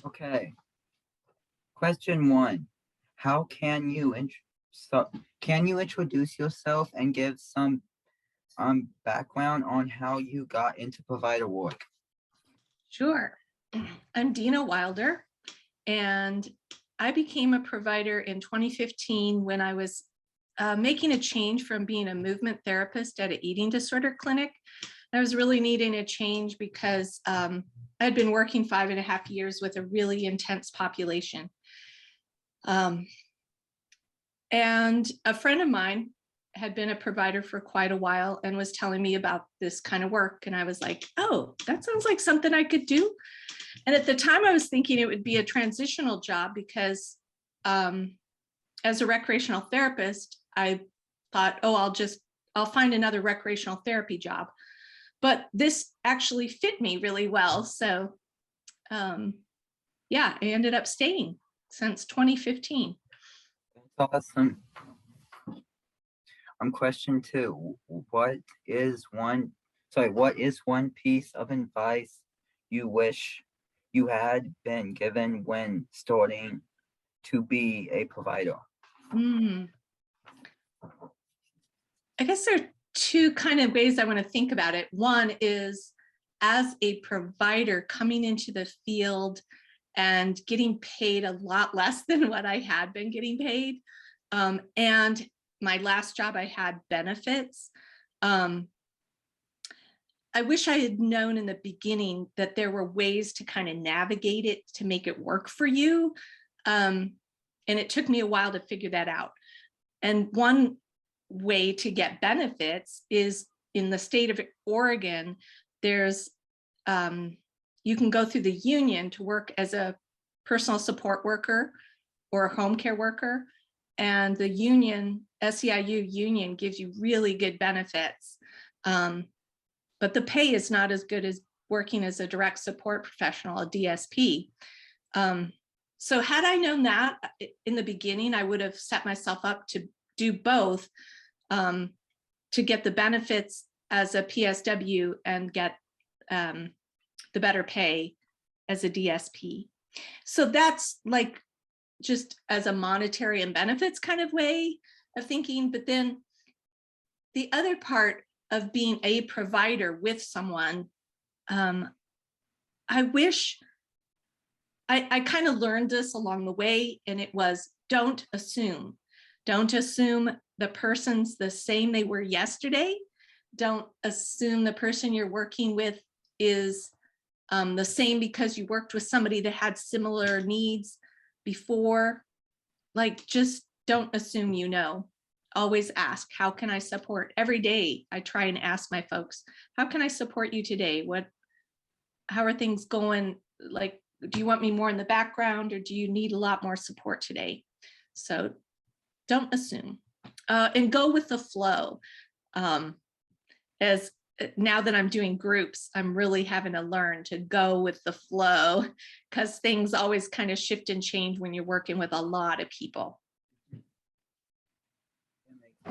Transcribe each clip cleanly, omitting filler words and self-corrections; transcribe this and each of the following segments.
Okay. Question 1. How can you can you introduce yourself and give some background on how you got into provider work? Sure. I'm Dena Wilder, and I became a provider in 2015 when I was making a change from being a movement therapist at an eating disorder clinic. I was really needing a change because I had been working 5.5 years with a really intense population. And a friend of mine had been a provider for quite a while and was telling me about this kind of work. And I was like, oh, that sounds like something I could do. And at the time I was thinking it would be a transitional job because as a recreational therapist, I thought, oh, I'll find another recreational therapy job. But this actually fit me really well. So yeah, I ended up staying since 2015. That's awesome. Question 2. What is one piece of advice you wish you had been given when starting to be a provider? I guess there are two kind of ways I want to think about it. One is as a provider coming into the field and getting paid a lot less than what I had been getting paid. And my last job, I had benefits. I wish I had known in the beginning that there were ways to kind of navigate it to make it work for you. And it took me a while to figure that out. And one way to get benefits is in the state of Oregon, there's you can go through the union to work as a personal support worker or a home care worker. And the union, SEIU union, gives you really good benefits. But the pay is not as good as working as a direct support professional, a DSP. So had I known that in the beginning, I would have set myself up to do both to get the benefits as a PSW and get the better pay as a DSP. So that's like just as a monetary and benefits kind of way of thinking. But then the other part of being a provider with someone, I wish I kind of learned this along the way, and it was don't assume. Don't assume the person's the same they were yesterday. Don't assume the person you're working with is the same because you worked with somebody that had similar needs before. Like, just don't assume you know. Always ask, how can I support? Every day I try and ask my folks, how can I support you today? How are things going? Like, do you want me more in the background, or do you need a lot more support today? So don't assume and go with the flow. As now that I'm doing groups, I'm really having to learn to go with the flow because things always kind of shift and change when you're working with a lot of people.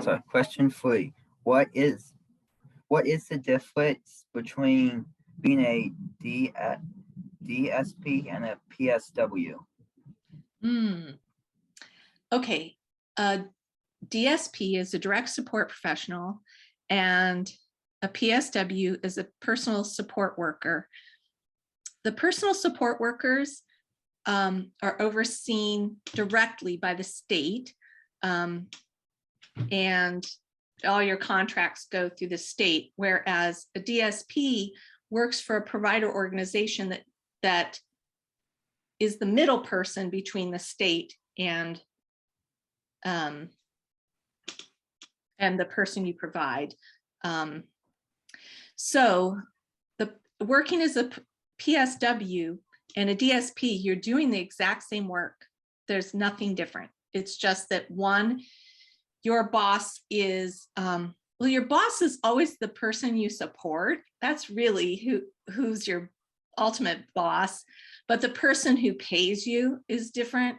So question 3, what is the difference between being a DSP and a PSW? Okay, DSP is a direct support professional, and a PSW is a personal support worker. The personal support workers are overseen directly by the state, and all your contracts go through the state, whereas a DSP works for a provider organization that is the middle person between the state and the person you provide. So the working as a PSW and a DSP, you're doing the exact same work. There's nothing different. It's just that one, your boss is, well, your boss is always the person you support. That's really who's your ultimate boss, but the person who pays you is different.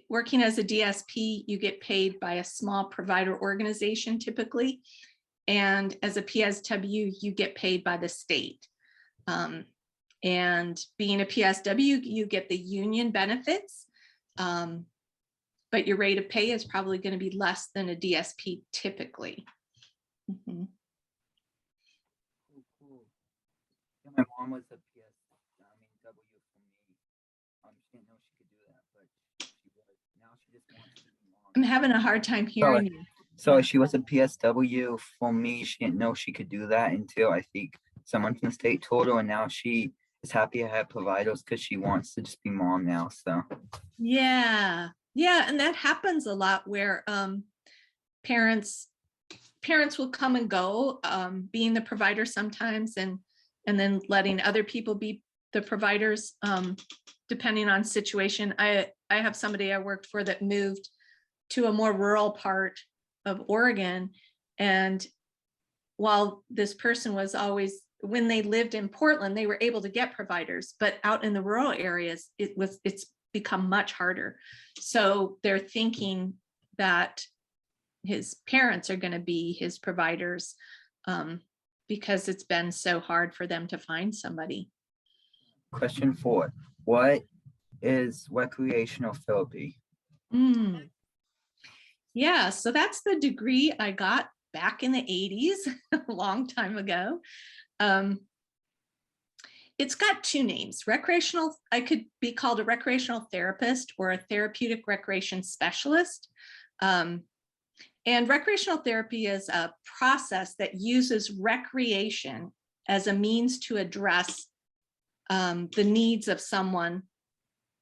Working as a DSP, you get paid by a small provider organization typically. And as a PSW, you get paid by the state. And being a PSW, you get the union benefits, but your rate of pay is probably going to be less than a DSP typically. Mhm. Cool. Yeah, my mom was a W for me. She didn't know she could do that, but she was. Now she just wants to be mom. I'm having a hard time hearing you. So she was a PSW for me. She didn't know she could do that until I think someone from the state told her, and now she is happy to have providers because she wants to just be mom now. So Yeah, and that happens a lot where parents will come and go, being the provider sometimes, and then letting other people be the providers, depending on situation. I have somebody I worked for that moved to a more rural part of Oregon, and while this person was always, when they lived in Portland, they were able to get providers, but out in the rural areas, it's become much harder. So they're thinking that his parents are going to be his providers, because it's been so hard for them to find somebody. question 4, what is recreational therapy? Yeah, so that's the degree I got back in the 80s, a long time ago. It's got 2 names. Recreational, I could be called a recreational therapist or a therapeutic recreation specialist. And recreational therapy is a process that uses recreation as a means to address the needs of someone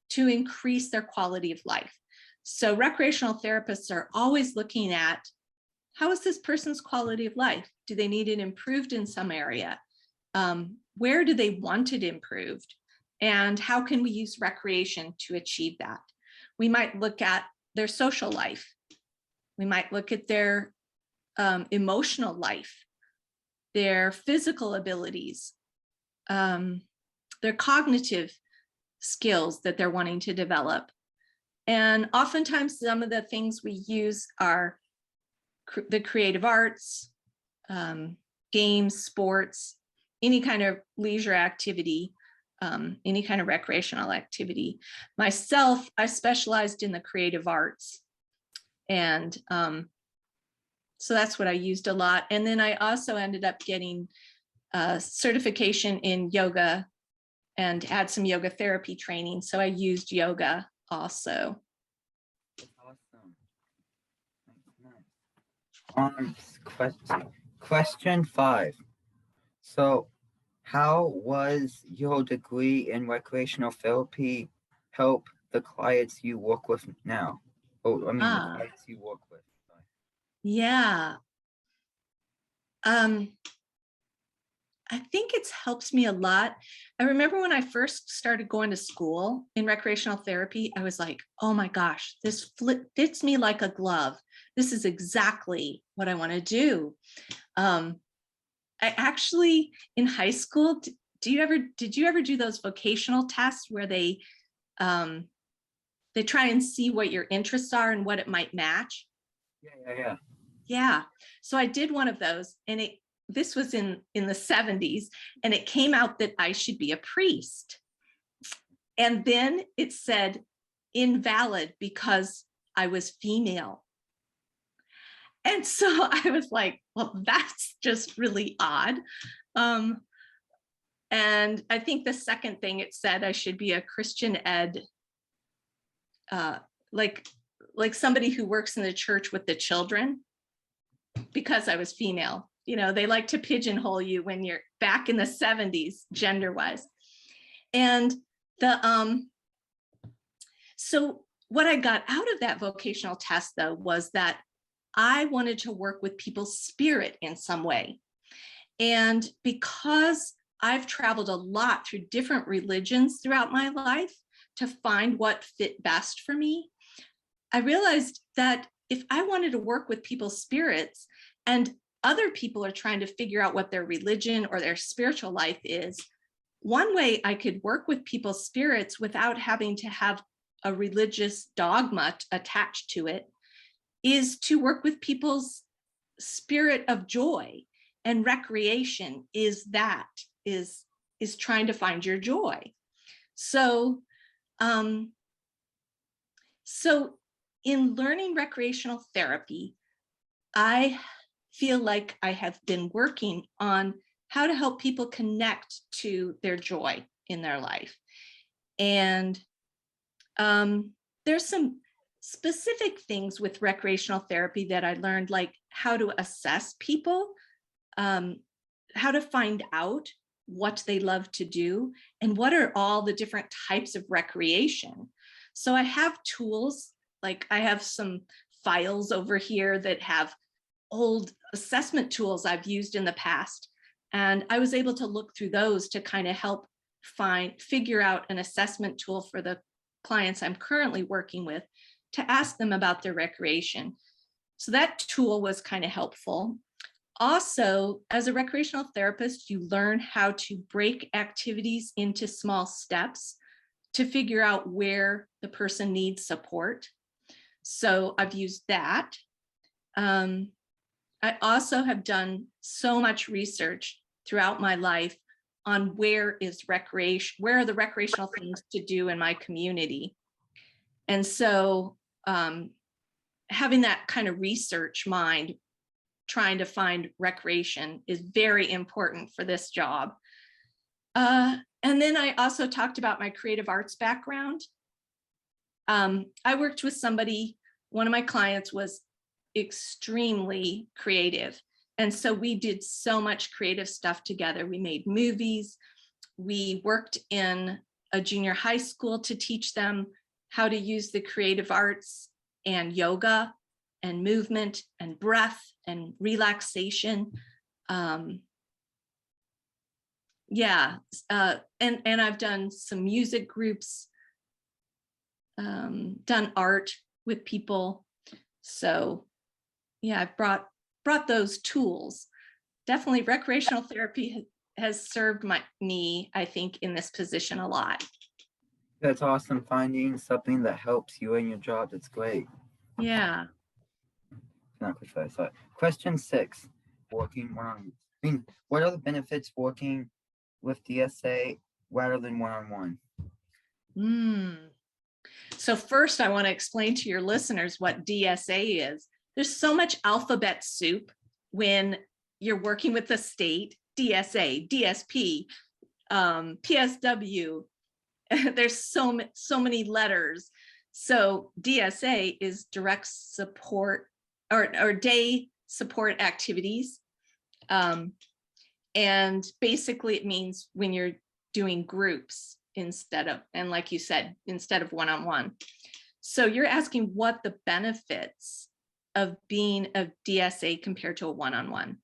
to increase their quality of life. So recreational therapists are always looking at, how is this person's quality of life? Do they need it improved in some area? Where do they want it improved? And how can we use recreation to achieve that? We might look at their social life. We might look at their emotional life, their physical abilities, their cognitive skills that they're wanting to develop. And oftentimes some of the things we use are the creative arts, games, sports, any kind of leisure activity, any kind of recreational activity. Myself, I specialized in the creative arts. And so that's what I used a lot. And then I also ended up getting a certification in yoga and had some yoga therapy training. So I used yoga also. Awesome. Question 5. So how was your degree in recreational therapy help the clients you work with now? Oh, the clients you work with. Sorry. Yeah. I think it helps me a lot. I remember when I first started going to school in recreational therapy, I was like, oh my gosh, this fits me like a glove. This is exactly what I want to do. I actually, in high school, did you ever do those vocational tests where they try and see what your interests are and what it might match? Yeah. So I did one of those, and this was in the 70s, and it came out that I should be a priest. And then it said invalid because I was female. And so I was like, well, that's just really odd. And I think the second thing it said, I should be a Christian ed, like somebody who works in the church with the children, because I was female. You know, they like to pigeonhole you when you're back in the 70s, gender-wise. And so what I got out of that vocational test, though, was that I wanted to work with people's spirit in some way. And because I've traveled a lot through different religions throughout my life to find what fit best for me, I realized that if I wanted to work with people's spirits, and other people are trying to figure out what their religion or their spiritual life is, one way I could work with people's spirits without having to have a religious dogma attached to it is to work with people's spirit of joy, and recreation is is trying to find your joy. So, so in learning recreational therapy, I feel like I have been working on how to help people connect to their joy in their life. And there's some specific things with recreational therapy that I learned, like how to assess people, how to find out what they love to do, and what are all the different types of recreation. So I have tools, like I have some files over here that have old assessment tools I've used in the past. And I was able to look through those to kind of help figure out an assessment tool for the clients I'm currently working with to ask them about their recreation. So that tool was kind of helpful. Also, as a recreational therapist, you learn how to break activities into small steps to figure out where the person needs support. So I've used that. I also have done so much research throughout my life on where are the recreational things to do in my community. And so having that kind of research mind, trying to find recreation, is very important for this job. And then I also talked about my creative arts background. I worked with somebody, one of my clients was extremely creative. And so we did so much creative stuff together. We made movies. We worked in a junior high school to teach them how to use the creative arts and yoga and movement and breath and relaxation. And I've done some music groups, done art with people. So yeah, I've brought those tools. Definitely recreational therapy has served me, I think, in this position a lot. That's awesome, finding something that helps you in your job. That's great. Yeah. Not precise. Sorry. Question 6, working one-on-one. I mean, what are the benefits working with DSA rather than one-on-one? So first, I want to explain to your listeners what DSA is. There's so much alphabet soup when you're working with the state. DSA, DSP, PSW. There's so many letters. So DSA is direct support or day support activities. And basically it means when you're doing groups instead of, and like you said, instead of one-on-one. So you're asking what the benefits of being a DSA compared to a one-on-one.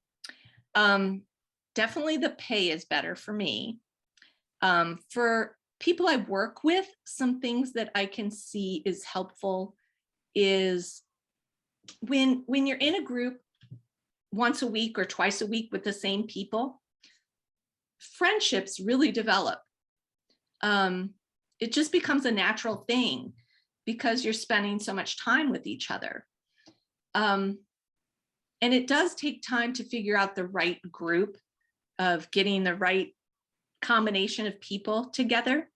Definitely the pay is better for me. For people I work with, some things that I can see is helpful is when you're in a group once a week or twice a week with the same people, friendships really develop. It just becomes a natural thing because you're spending so much time with each other. And it does take time to figure out the right group, of getting the right combination of people together.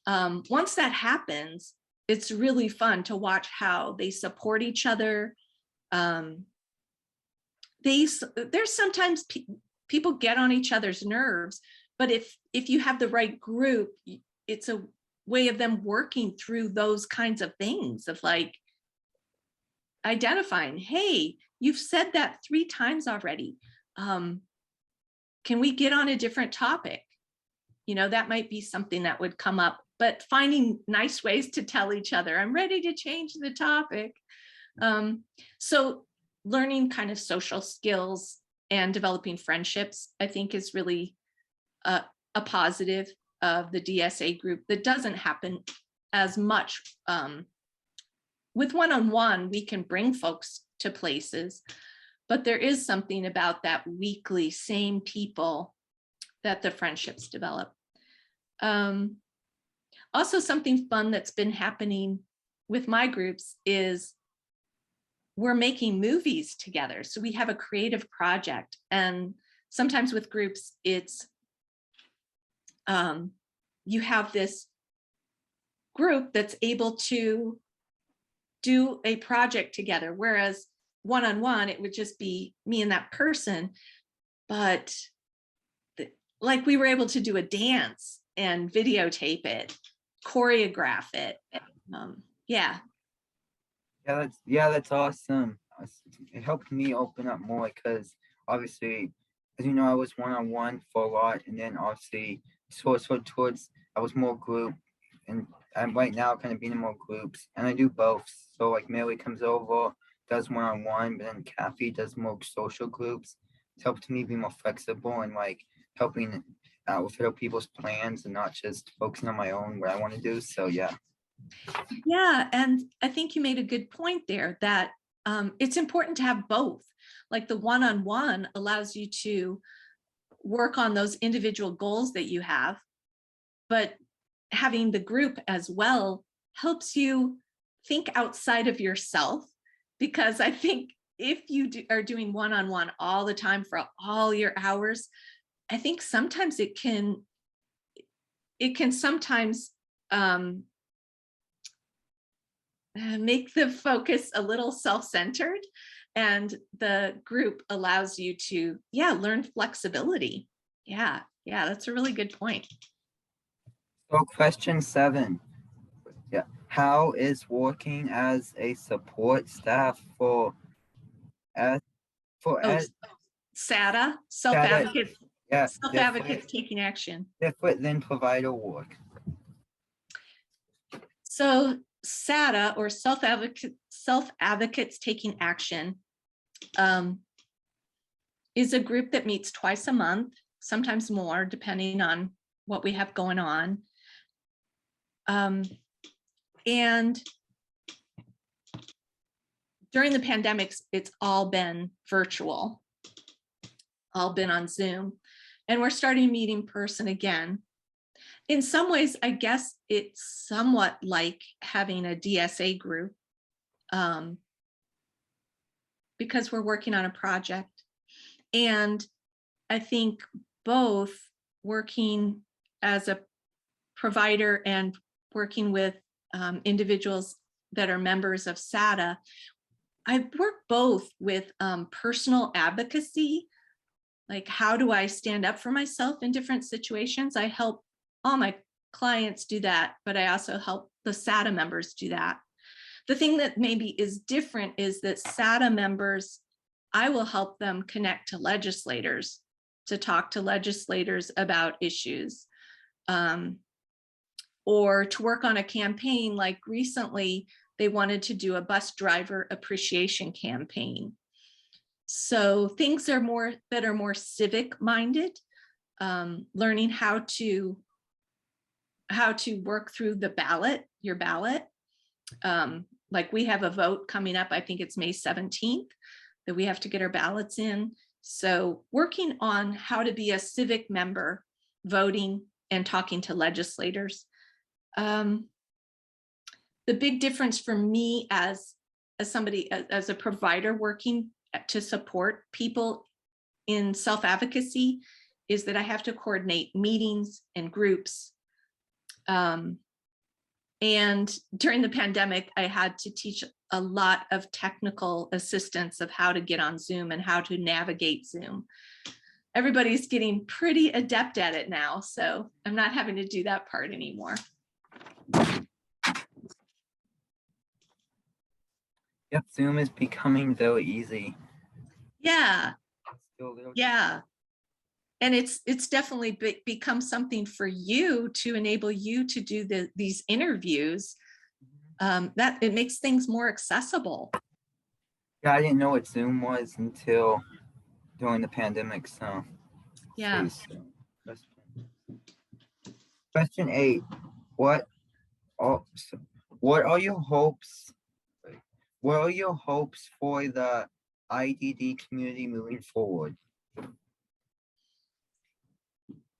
Once that happens, it's really fun to watch how they support each other. There's sometimes people get on each other's nerves, but if you have the right group, it's a way of them working through those kinds of things, of like identifying, hey, you've said that 3 times already. Can we get on a different topic? That might be something that would come up, but finding nice ways to tell each other, I'm ready to change the topic. So learning kind of social skills and developing friendships, I think, is really a positive of the DSA group that doesn't happen as much. With one-on-one, we can bring folks to places, but there is something about that weekly same people that the friendships develop. Also, something fun that's been happening with my groups is we're making movies together. So we have a creative project, and sometimes with groups, it's you have this group that's able to do a project together, whereas one-on-one, it would just be me and that person. But like we were able to do a dance and videotape it, choreograph it. Yeah. That's awesome. It helped me open up more because obviously, as you know, I was one-on-one for a lot, and then obviously towards I was more group, and I'm right now kind of being in more groups, and I do both. So like Mary comes over, does one-on-one, but then Kathy does more social groups. It's helped me be more flexible and like helping out with other people's plans and not just focusing on my own what I want to do. So yeah. Yeah, and I think you made a good point there that it's important to have both. Like the one-on-one allows you to work on those individual goals that you have, but having the group as well helps you think outside of yourself, because I think if you are doing one-on-one all the time for all your hours, I think sometimes it can sometimes make the focus a little self-centered, and the group allows you to learn flexibility. Yeah, that's a really good point. So question 7. Yeah. How is working as a support staff for SADA, self-advocates, different taking action. than provider work? So SADA, or self-advocates taking action, is a group that meets twice a month, sometimes more, depending on what we have going on. And during the pandemics, it's all been virtual, all been on Zoom, and we're starting to meet in person again. In some ways, I guess it's somewhat like having a DSA group, because we're working on a project. And I think both working as a provider and working with individuals that are members of SADA, I work both with personal advocacy, like how do I stand up for myself in different situations? I help all my clients do that, but I also help the SADA members do that. The thing that maybe is different is that SADA members, I will help them connect to legislators, to talk to legislators about issues, or to work on a campaign. Like recently, they wanted to do a bus driver appreciation campaign. So things are more civic minded, learning how to work through your ballot. Like we have a vote coming up, I think it's May 17th, that we have to get our ballots in. So working on how to be a civic member, voting and talking to legislators. The big difference for me as a provider working to support people in self-advocacy is that I have to coordinate meetings and groups. And during the pandemic, I had to teach a lot of technical assistance of how to get on Zoom and how to navigate Zoom. Everybody's getting pretty adept at it now, so I'm not having to do that part anymore. Yep, Zoom is becoming very easy. Yeah. Still little. Yeah. And it's definitely become something for you to enable you to do these interviews, that it makes things more accessible. Yeah, I didn't know what Zoom was until during the pandemic, so. Yeah. Question 8. What are your hopes? What are your hopes for the IDD community moving forward?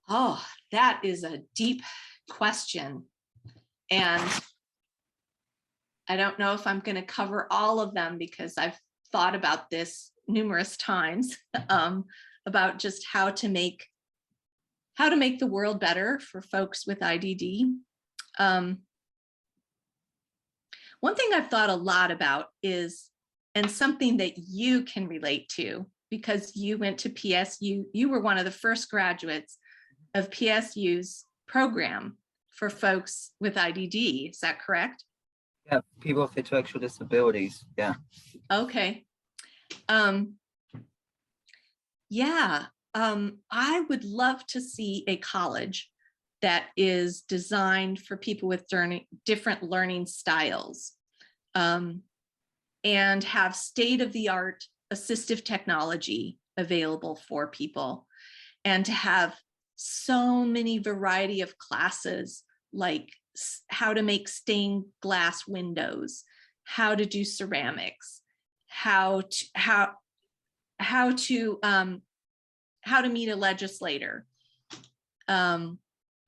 Oh, that is a deep question. And I don't know if I'm going to cover all of them, because I've thought about this numerous times, about just how to make how to make the world better for folks with IDD. One thing I've thought a lot about is, and something that you can relate to, because you went to PSU, you were one of the first graduates of PSU's program for folks with IDD. Is that correct? Yeah, people with intellectual disabilities. Yeah. Okay. Yeah, I would love to see a college that is designed for people with different learning styles, and have state-of-the-art assistive technology available for people, and to have so many variety of classes, like how to make stained glass windows, how to do ceramics, how to meet a legislator,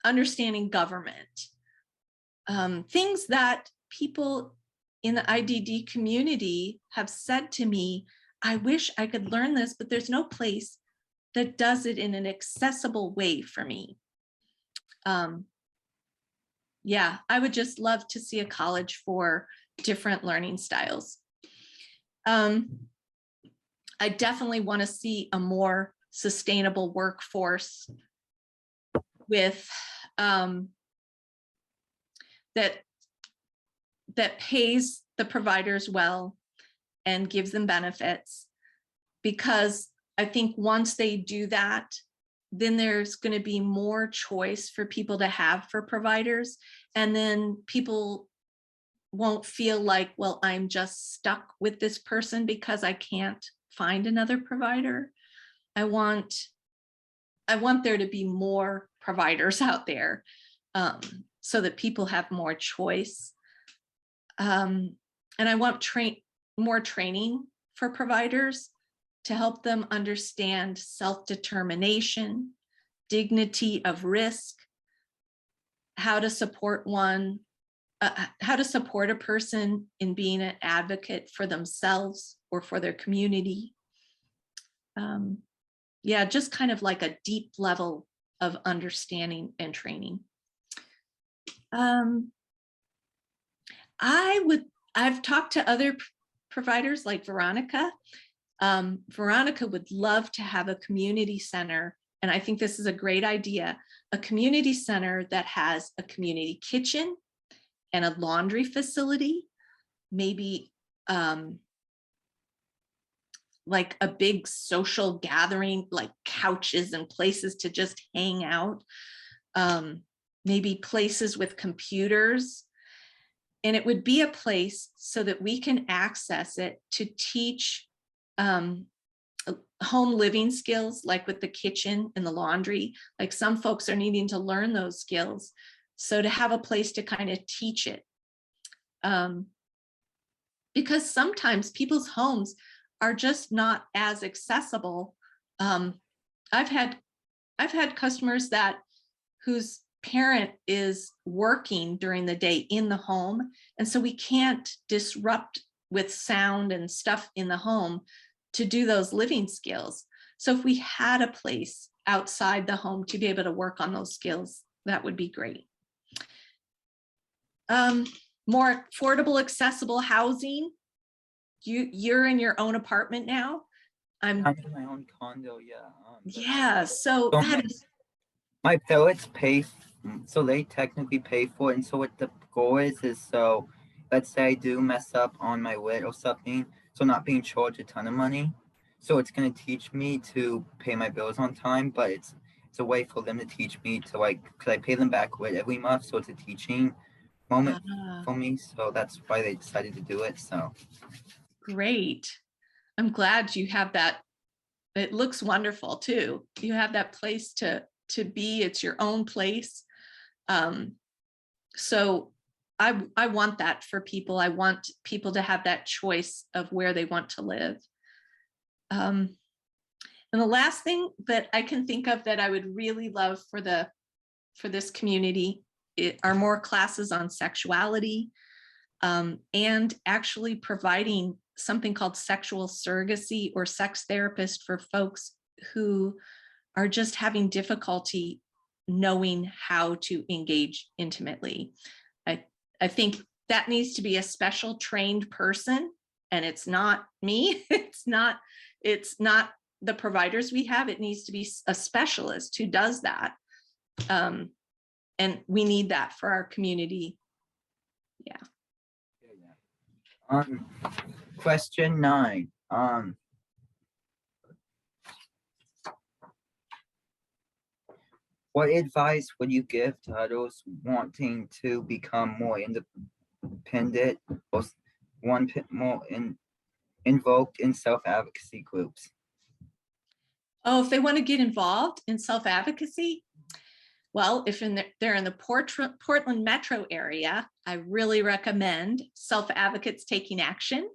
understanding government, things that people in the IDD community have said to me, I wish I could learn this, but there's no place that does it in an accessible way for me. Yeah, I would just love to see a college for different learning styles. I definitely want to see a more sustainable workforce with that pays the providers well and gives them benefits, because I think once they do that, then there's going to be more choice for people to have for providers, and then people won't feel like, well, I'm just stuck with this person because I can't find another provider. I want there to be more providers out there, so that people have more choice. And I want more training for providers to help them understand self-determination, dignity of risk, how to support a person in being an advocate for themselves or for their community. Yeah, just kind of like a deep level of understanding and training. I've talked to other providers like Veronica. Veronica would love to have a community center, and I think this is a great idea, a community center that has a community kitchen and a laundry facility, maybe like a big social gathering, like couches and places to just hang out, maybe places with computers. And it would be a place so that we can access it to teach home living skills, like with the kitchen and the laundry. Like some folks are needing to learn those skills. So to have a place to kind of teach it. Because sometimes people's homes are just not as accessible. I've had customers whose parent is working during the day in the home, and so we can't disrupt with sound and stuff in the home to do those living skills. So if we had a place outside the home to be able to work on those skills, that would be great. More affordable, accessible housing. You're in your own apartment now. I'm in my own condo. Yeah. Yeah. So that is. My parents pay, so they technically pay for it. And so what the goal is so let's say I do mess up on my lit or something, so not being charged a ton of money. So it's going to teach me to pay my bills on time, but it's a way for them to teach me to, like, because I pay them back with every month. So it's a teaching moment for me. So that's why they decided to do it. So great. I'm glad you have that. It looks wonderful too. You have that place to be. It's your own place. So I want that for people. I want people to have that choice of where they want to live. And the last thing that I can think of that I would really love for this community are more classes on sexuality, and actually providing something called sexual surrogacy or sex therapist for folks who are just having difficulty knowing how to engage intimately. I think that needs to be a special trained person, and it's not me. It's not the providers we have. It needs to be a specialist who does that. And we need that for our community. Yeah. Question 9. What advice would you give to those wanting to become more independent or more involved in self-advocacy groups? Oh, if they want to get involved in self-advocacy, well, if they're in the Portland metro area, I really recommend Self-Advocates Taking Action.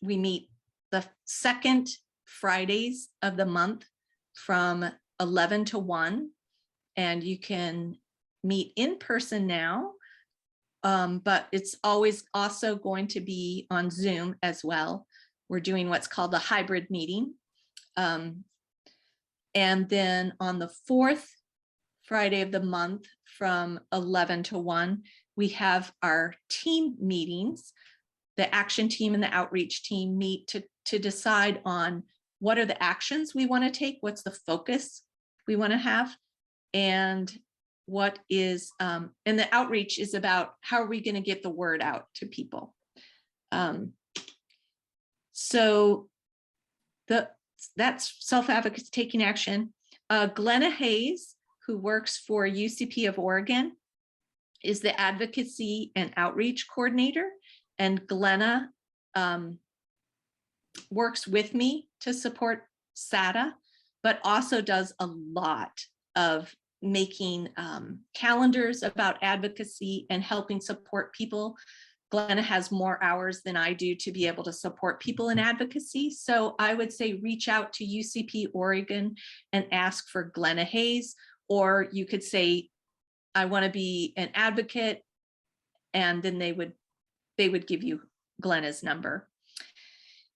We meet the second Fridays of the month from 11 to 1, and you can meet in person now, but it's always also going to be on Zoom as well. We're doing what's called a hybrid meeting. And then on the 4th Friday of the month from 11 to 1, we have our team meetings. The action team and the outreach team meet to decide on what are the actions we want to take, what's the focus we want to have, and what is, and the outreach is about how are we going to get the word out to people. So that's Self-Advocates Taking Action. Glenna Hayes, who works for UCP of Oregon, is the advocacy and outreach coordinator. And Glenna works with me to support SADA, but also does a lot of making calendars about advocacy and helping support people. Glenna has more hours than I do to be able to support people in advocacy. So I would say reach out to UCP Oregon and ask for Glenna Hayes, or you could say, I want to be an advocate, and then they would give you Glenna's number.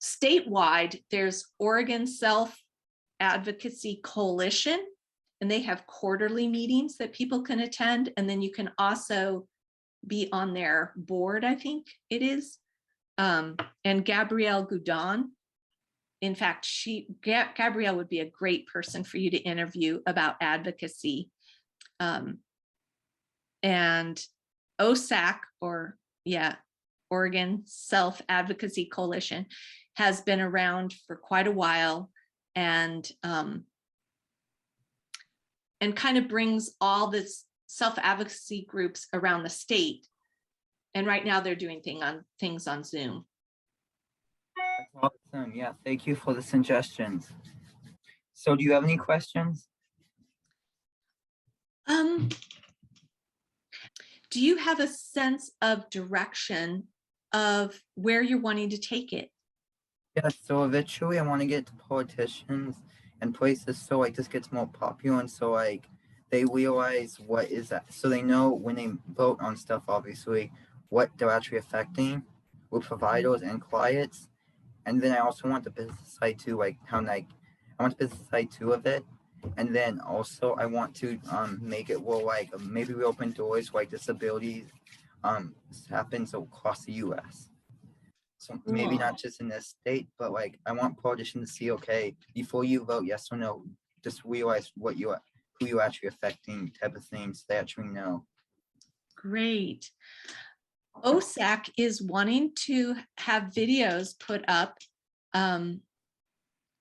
Statewide, there's Oregon Self-Advocacy Coalition, and they have quarterly meetings that people can attend. And then you can also be on their board, I think it is. And Gabrielle Goudon, in fact, Gabrielle would be a great person for you to interview about advocacy. And OSAC, Oregon Self-Advocacy Coalition, has been around for quite a while, and kind of brings all this self-advocacy groups around the state. And right now they're doing things on Zoom. That's awesome. Yeah, thank you for the suggestions. So do you have any questions? Do you have a sense of direction of where you're wanting to take it? Yeah, so eventually I want to get to politicians and places so like this gets more popular, and so like they realize what is that, so they know when they vote on stuff, obviously, what they're actually affecting with providers and clients. And then I also want the business side too, like how like I want the business side too of it. And then also I want to make it where like maybe we open doors like disabilities happens across the US. So maybe not just in this state, but like I want politicians to see, okay, before you vote yes or no, just realize who you're actually affecting, type of things they actually know. Great. OSAC is wanting to have videos put up.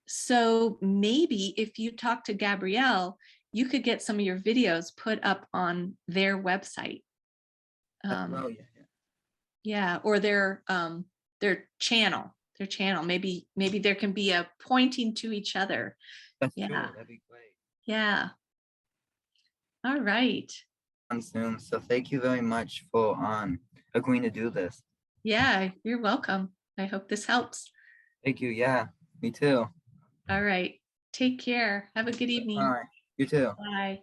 So maybe if you talk to Gabrielle, you could get some of your videos put up on their website. Yeah, or their channel. Maybe there can be a pointing to each other. That's true. That'd be great. Yeah. All right. On Zoom. So thank you very much for agreeing to do this. Yeah, you're welcome. I hope this helps. Thank you. Yeah, me too. All right. Take care. Have a good evening. All right. You too. Bye.